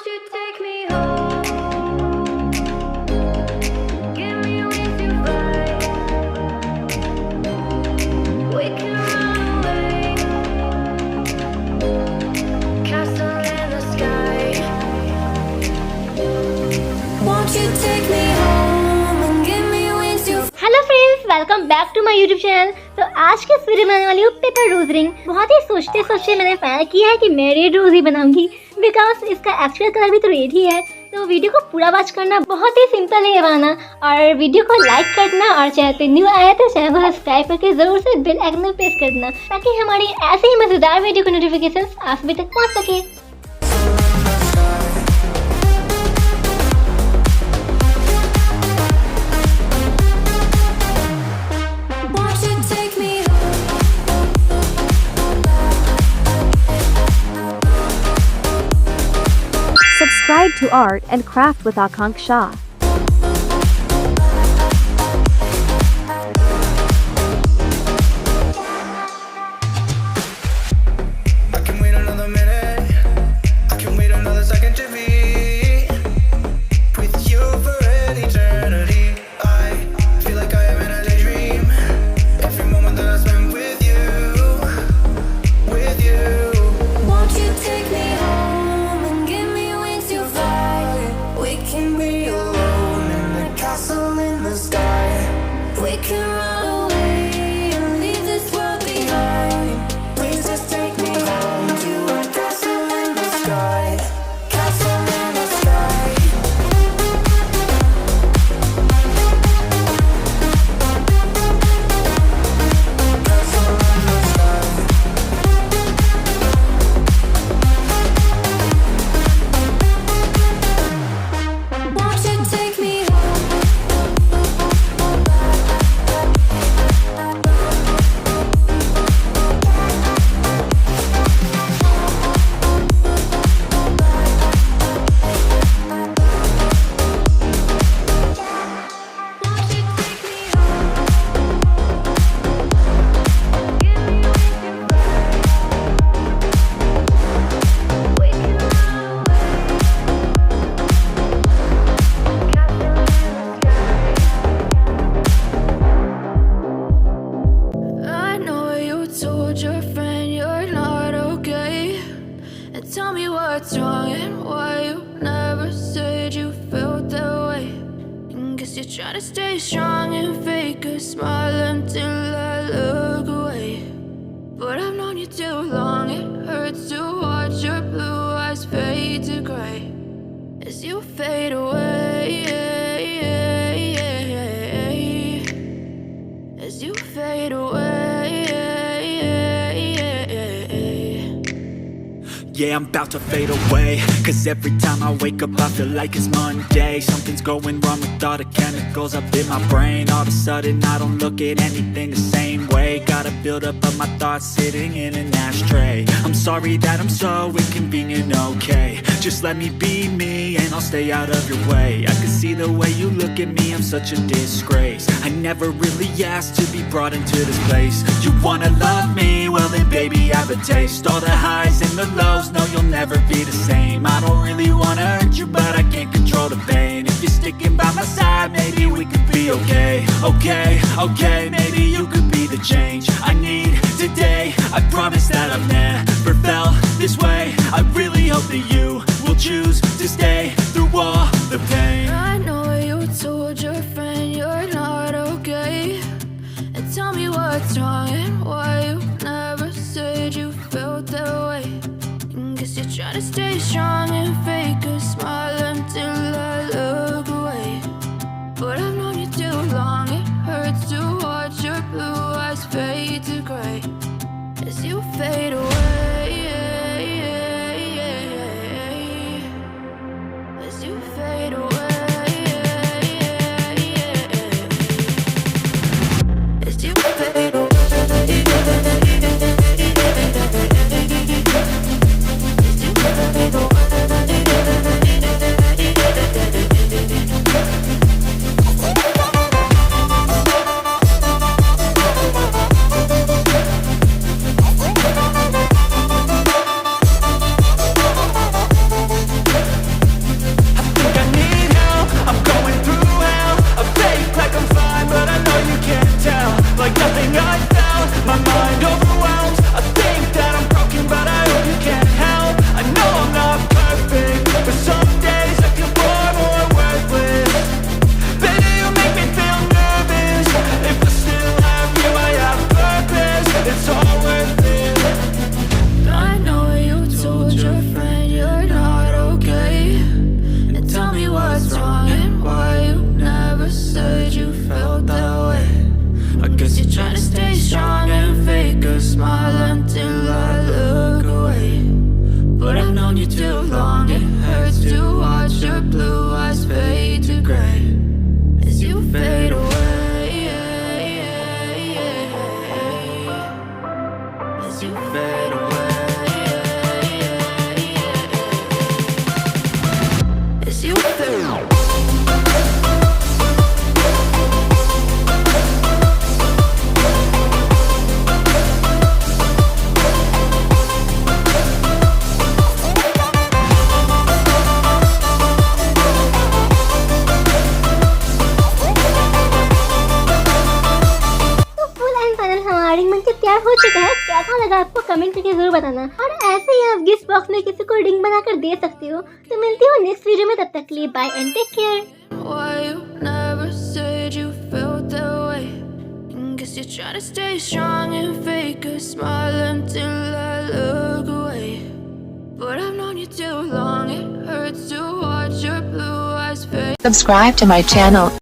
Won't you take me home? Give me wings to fly. We can run away. Castle in the sky. Won't you take me home and give me wings to fly? Hello friends, welcome back to my YouTube channel. तो आज के इस video में आने वाली हूँ paper रोज ring. बहुत ही सोचते सोचते मैंने फाइनल किया है कि मैं रेड रोज ही बनाऊंगी, बिकॉज इसका एक्चुअल कलर भी तो रेड ही है। तो वीडियो को पूरा वॉच करना, बहुत ही सिंपल है बनाना, और वीडियो को लाइक करना, और चैनल पे न्यू आया तो चैनल को सब्सक्राइब करके जरूर से बेल आइकन में प्रेस कर देना, ताकि हमारी ऐसे ही मजेदार वीडियो की नोटिफिकेशन आप सभी तक पहुँच सके। Subscribe to Art and Craft with Aakanksha. I can wait another minute. I can wait another second to be with you for an eternity. I feel like I am in a daydream. Every moment that I spend with you, with you. Won't you take me home and give me wings to fly? We can be Alone in the castle in the sky. We can run away and leave this world behind. Please just take me home to a castle in the sky. Castle in the sky. Castle in the sky. Won't you take me home? Won't you take me home? Give me wings to fly. We can run away. Castle in the sky. I know you told your friend you're not okay, and tell me what's wrong and why you never said you felt that way. And guess you're trying to stay strong and fake a smile until I look away. But I've known you too long, it hurts to watch your blue eyes fade to gray as you fade away, as you fade away. Yeah, I'm about to fade away, cause every time I wake up I feel like it's Monday. Something's going wrong with all the chemicals up in my brain. All of a sudden I don't look at anything the same way. Gotta build up of my thoughts sitting in an ashtray. I'm sorry that I'm so inconvenient, okay. Just let me be me and I'll stay out of your way. I can see the way you look at me, I'm such a disgrace. I never really asked to be brought into this place. You wanna love me? Well then baby I have a taste. All the highs and the lows, no you'll never be the same. I don't really wanna hurt you but I can't control the pain. If you're sticking by my side maybe we could be okay. Okay, maybe you could be the change I need today. I promise that I've never felt this way. I really hope that you will choose to stay through all the pain. I know you told your friend you're not okay, and tell me what's wrong and why you never said you felt that way. And guess you're trying to stay strong and fake a smile until I look away. But I've known you too long, it hurts to watch your blue eyes fade to gray as you fade away, as you fade away, as you fade away. As you fade away. guess you feel. तैयार हो चुका है। कैसा लगा आपको comment करके जरूर बताना, और ऐसे ही आप गिफ्ट बॉक्स में किसी को रिंग बनाकर दे सकते हो। तो मिलती हूँ नेक्स्ट वीडियो में, तब तक के लिए bye and take care. Why you never said you felt that way? Guess you're trying to stay strong and fake a smile until I look away. But I've known you too long, it hurts to watch your blue eyes fade. Subscribe to my channel.